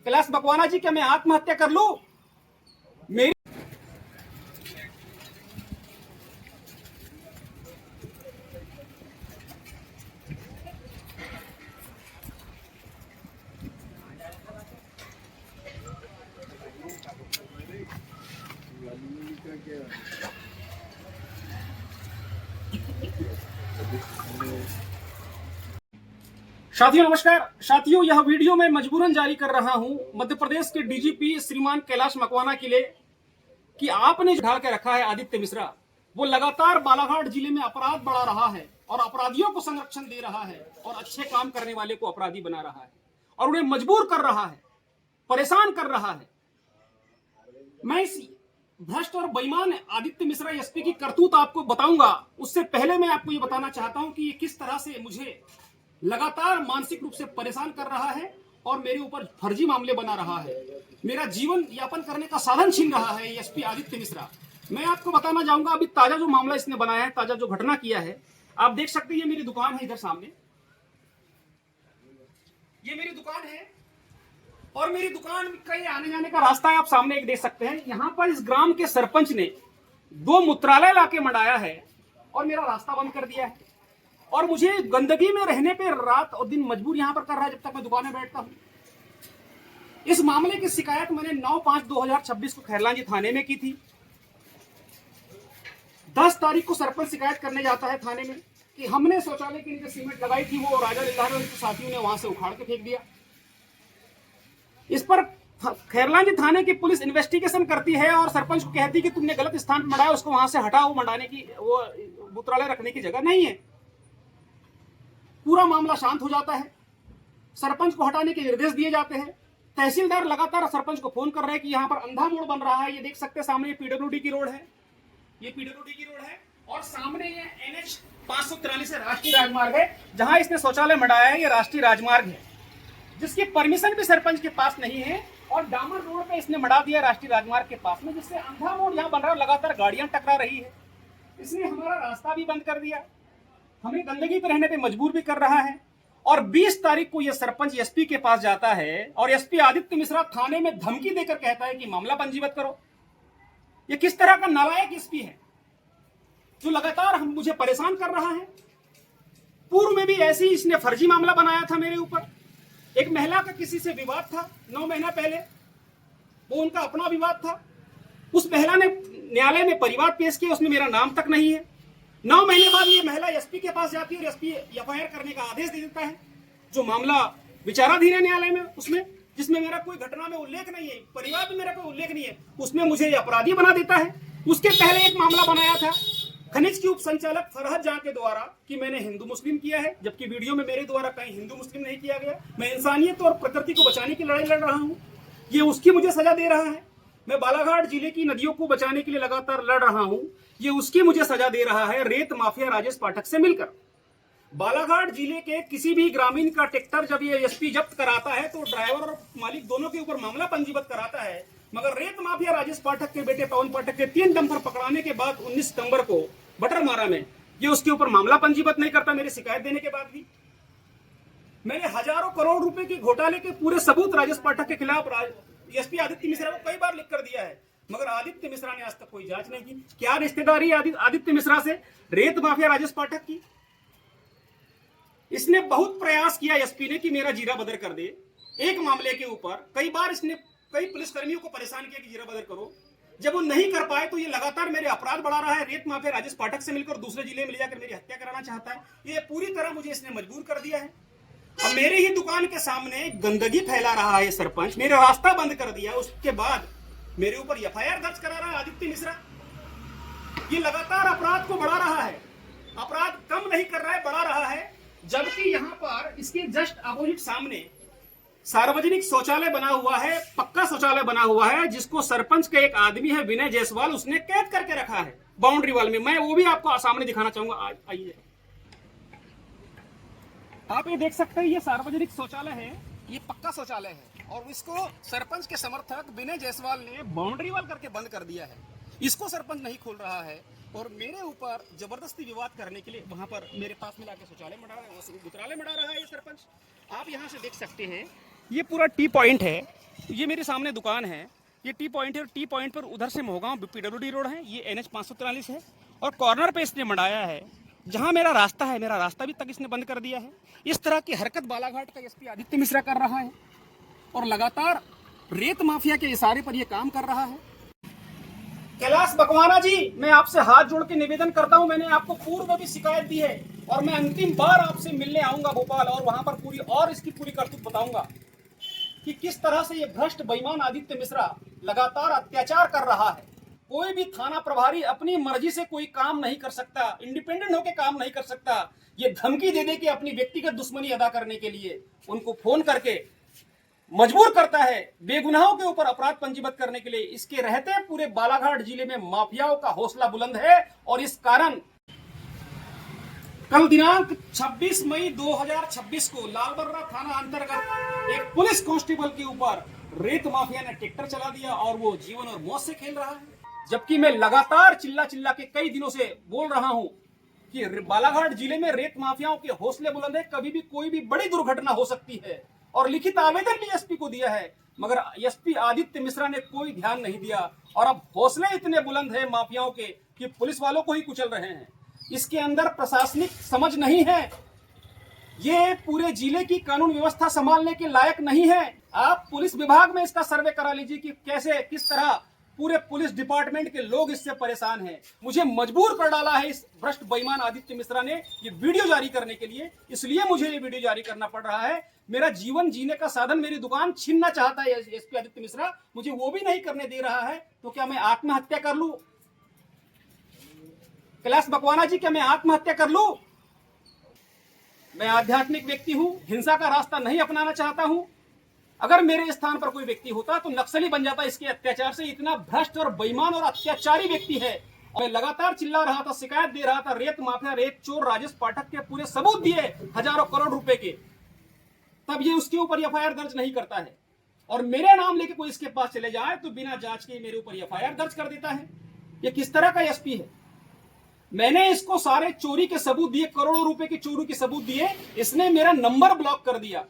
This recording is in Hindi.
कैलाश मकवाना जी, क्या मैं आत्महत्या कर लूं? मेरी साथियों नमस्कार। साथियों, यह वीडियो मैं मजबूरन जारी कर रहा हूं मध्य प्रदेश के डीजीपी श्रीमान कैलाश मकवाना के लिए कि आपने जो ढाल के रखा है आदित्य मिश्रा, वो लगातार बालाघाट जिले में अपराध बढ़ा रहा है और अपराधियों को संरक्षण दे रहा है और अच्छे काम करने वाले को अपराधी बना रहा है और उन्हें मजबूर कर रहा है, परेशान कर रहा है। मैं इस भ्रष्ट और बेईमान आदित्य मिश्रा एसपी की करतूत आपको बताऊंगा। उससे पहले मैं आपको ये बताना चाहता हूं कि ये किस तरह से मुझे लगातार मानसिक रूप से परेशान कर रहा है और मेरे ऊपर फर्जी मामले बना रहा है, मेरा जीवन यापन करने का साधन छीन रहा है एसपी आदित्य मिश्रा। मैं आपको बताना चाहूंगा अभी ताजा जो मामला इसने बनाया है, ताजा जो घटना किया है, आप देख सकते हैं। ये मेरी दुकान है, इधर सामने ये मेरी दुकान है और मेरी दुकान का ये आने जाने का रास्ता है, आप सामने एक देख सकते हैं। यहां पर इस ग्राम के सरपंच ने 2 मूत्रालय लाके मंडाया है और मेरा रास्ता बंद कर दिया है और मुझे गंदगी में रहने पे रात और दिन मजबूर यहां पर कर रहा है जब तक मैं दुकान में बैठता हूं। इस मामले की शिकायत मैंने 9/5/2026 को खैरलांजी थाने में की थी। 10 तारीख को सरपंच शिकायत करने जाता है थाने में कि हमने शौचालय के नीचे सीमेंट लगाई थी, वो राजा लिल्लाह उनके साथियों ने वहां से उखाड़ के फेंक दिया। इस पर खैरलांजी थाने की पुलिस इन्वेस्टिगेशन करती है और सरपंच को कहती है कि तुमने गलत स्थान पर मंडाया, उसको वहां से हटाओ, मंडाने की वो मूत्रालय रखने की जगह नहीं है। पूरा मामला शांत हो जाता है, सरपंच को हटाने के निर्देश दिए जाते हैं। तहसीलदार लगातार सरपंच को फोन कर रहे हैं कि यहाँ पर अंधा मोड़ बन रहा है। ये देख सकते हैं सामने, ये पीडब्ल्यूडी की रोड है, ये पीडब्ल्यूडी की रोड है और सामने ये NH 543 राष्ट्रीय राजमार्ग है जहां इसने शौचालय मंडाया है। ये राष्ट्रीय राजमार्ग है जिसकी परमिशन भी सरपंच के पास नहीं है और डामर रोड पे इसने मंडा दिया राष्ट्रीय राजमार्ग के पास में, जिससे अंधा मोड़ यहाँ बन रहा है। लगातार गाड़ियां टकरा रही है, इसने हमारा रास्ता भी बंद कर दिया, हमें गंदगी पे रहने पे मजबूर भी कर रहा है। और 20 तारीख को यह सरपंच एसपी के पास जाता है और एसपी आदित्य मिश्रा थाने में धमकी देकर कहता है कि मामला पंजीबद्ध करो। यह किस तरह का नालायक एसपी है जो लगातार मुझे परेशान कर रहा है। पूर्व में भी ऐसे ही इसने फर्जी मामला बनाया था मेरे ऊपर। एक महिला का किसी से विवाद था 9 महीना पहले, वो उनका अपना विवाद था। उस महिला ने न्यायालय में परिवाद पेश किया, उसमें मेरा नाम तक नहीं है। 9 महीने बाद ये महिला एसपी के पास जाती है और एसपी एफआईआर करने का आदेश दे देता है। जो मामला विचाराधीन है न्यायालय में, उसमें जिसमें मेरा कोई घटना में उल्लेख नहीं है, परिवार में मेरा कोई उल्लेख नहीं है, उसमें मुझे अपराधी बना देता है। उसके पहले एक मामला बनाया था खनिज के उप संचालक फरहद जां के द्वारा कि मैंने हिंदू मुस्लिम किया है, जबकि वीडियो में मेरे द्वारा कहीं हिंदू मुस्लिम नहीं किया गया। मैं इंसानियत और प्रकृति को बचाने की लड़ाई लड़ रहा हूँ, ये उसकी मुझे सजा दे रहा है। मैं बालाघाट जिले की नदियों को बचाने के लिए लगातार लड़ रहा हूं, ये उसकी मुझे सजा दे रहा है रेत माफिया राजेश पाठक से मिलकर। बालाघाट जिले के किसी भी ग्रामीण का ट्रैक्टर जब ये एसपी जब्त कराता है तो ड्राइवर और मालिक दोनों के ऊपर मामला पंजीबद्ध कराता है, मगर रेत माफिया राजेश पाठक के बेटे पवन पाठक के 3 डंपर पकड़ाने के बाद 19 सितंबर को बटर मारा में ये उसके ऊपर मामला पंजीबद्ध नहीं करता। मेरी शिकायत देने के बाद भी मैंने हजारों करोड़ रुपए के घोटाले के पूरे सबूत राजेश पाठक के खिलाफ एसपी आदित्य मिश्रा को कई बार लिख कर दिया है, मगर आदित्य मिश्रा ने आज तक कोई जांच नहीं की। क्या रिश्तेदारी आदित्य मिश्रा से रेत माफिया राजेश पाठक की? इसने बहुत प्रयास किया एसपी ने कि मेरा जीरा बदर कर दे। एक मामले के ऊपर कई बार इसने कई पुलिसकर्मियों को परेशान किया कि जीरा बदर करो। जब वो नहीं कर पाए तो ये लगातार मेरे अपराध बढ़ा रहा है। रेत माफिया राजेश पाठक से मिलकर दूसरे जिले में ले जाकर मेरी हत्या कराना चाहता है। ये पूरी तरह मुझे इसने मजबूर कर दिया है। अब मेरे ही दुकान के सामने गंदगी फैला रहा है सरपंच, मेरा रास्ता बंद कर दिया, उसके बाद मेरे ऊपर एफआईआर दर्ज करा रहा है आदित्य मिश्रा। ये लगातार अपराध को बढ़ा रहा है, अपराध कम नहीं कर रहा है, बढ़ा रहा है। जबकि यहाँ पर इसके जस्ट अपोजिट सामने सार्वजनिक शौचालय बना हुआ है, पक्का शौचालय बना हुआ है, जिसको सरपंच का एक आदमी है विनय जायसवाल, उसने कैद करके रखा है बाउंड्री वाल में। मैं वो भी आपको सामने दिखाना चाहूंगा, आइए। आप ये देख सकते हैं, ये सार्वजनिक शौचालय है, ये पक्का शौचालय है और इसको सरपंच के समर्थक विनय जायसवाल ने बाउंड्री वाल करके बंद कर दिया है। इसको सरपंच नहीं खोल रहा है और मेरे ऊपर जबरदस्ती विवाद करने के लिए वहां पर मेरे पास में लाके शौचालय मंडा रहा है, मूत्रालय मंडा रहा है ये सरपंच। आप यहाँ से देख सकते हैं, ये पूरा टी पॉइंट है, ये मेरे सामने दुकान है, ये टी पॉइंट है, और टी पॉइंट पर उधर से मोहगांव पीडब्ल्यूडी रोड है, ये NH 543 है, और कॉर्नर पे इसने मंडाया है जहां मेरा रास्ता है, मेरा रास्ता भी तक इसने बंद कर दिया है। इस तरह की हरकत बालाघाट का एसपी आदित्य मिश्रा कर रहा है और लगातार रेत माफिया के इशारे पर यह काम कर रहा है। कैलाश बकवाना जी, मैं आपसे हाथ जोड़ के निवेदन करता हूं, मैंने आपको पूर्व में भी शिकायत दी है और मैं अंतिम बार आपसे मिलने आऊंगा भोपाल, और वहां पर पूरी और इसकी पूरी करतूत बताऊंगा कि किस तरह से ये भ्रष्ट बेईमान आदित्य मिश्रा लगातार अत्याचार कर रहा है। कोई भी थाना प्रभारी अपनी मर्जी से कोई काम नहीं कर सकता, इंडिपेंडेंट होकर काम नहीं कर सकता। ये धमकी दे दे के अपनी व्यक्तिगत दुश्मनी अदा करने के लिए उनको फोन करके मजबूर करता है, बेगुनाहों के ऊपर अपराध पंजीबद्ध करने के लिए। इसके रहते पूरे बालाघाट जिले में माफियाओं का हौसला बुलंद है, और इस कारण कल दिनांक 26 मई 2026 को लालबर्रा थाना अंतर्गत एक पुलिस कांस्टेबल के ऊपर रेत माफिया ने ट्रैक्टर चला दिया और वो जीवन और मौत से खेल रहा है। जबकि मैं लगातार चिल्ला चिल्ला के कई दिनों से बोल रहा हूं कि बालाघाट जिले में रेत माफियाओं के हौसले बुलंद है, कभी भी कोई भी बड़ी दुर्घटना हो सकती है, और लिखित आवेदन भी एसपी को दिया है, मगर एसपी आदित्य मिश्रा ने कोई ध्यान नहीं दिया। और अब हौसले इतने बुलंद है माफियाओं के कि पुलिस वालों को ही कुचल रहे हैं। इसके अंदर प्रशासनिक समझ नहीं है, ये पूरे जिले की कानून व्यवस्था संभालने के लायक नहीं है। आप पुलिस विभाग में इसका सर्वे करा लीजिए कि कैसे किस तरह पूरे पुलिस डिपार्टमेंट के लोग इससे परेशान हैं। मुझे मजबूर कर डाला है इस भ्रष्ट बेईमान आदित्य मिश्रा ने ये वीडियो जारी करने के लिए, इसलिए मुझे ये वीडियो जारी करना पड़ रहा है। मेरा जीवन जीने का साधन, मेरी दुकान छीनना चाहता है एसपी आदित्य मिश्रा, मुझे वो भी नहीं करने दे रहा है। तो क्या मैं आत्महत्या कर लूं? कैलाश बकवाना जी, क्या मैं आत्महत्या कर लूं? मैं आध्यात्मिक व्यक्ति हूं, हिंसा का रास्ता नहीं अपनाना चाहता हूं। अगर मेरे स्थान पर कोई व्यक्ति होता तो नक्सली बन जाता। इसके अत्याचार से इतना भ्रष्ट और बेईमान और अत्याचारी व्यक्ति है। मैं लगातार चिल्ला रहा था, शिकायत दे रहा था, रेत माफिया, रेत चोर राजेश पाठक के पूरे सबूत दिए हजारों करोड़ रुपए के, तब ये उसके ऊपर एफआईआर दर्ज नहीं करता है। और मेरे नाम लेके कोई इसके पास चले जाए तो बिना जांच के मेरे ऊपर एफआईआर दर्ज कर देता है। ये किस तरह का एसपी है? मैंने इसको सारे चोरी के सबूत दिए, करोड़ों रुपए की चोरी के सबूत दिए, इसने मेरा नंबर ब्लॉक कर दिया।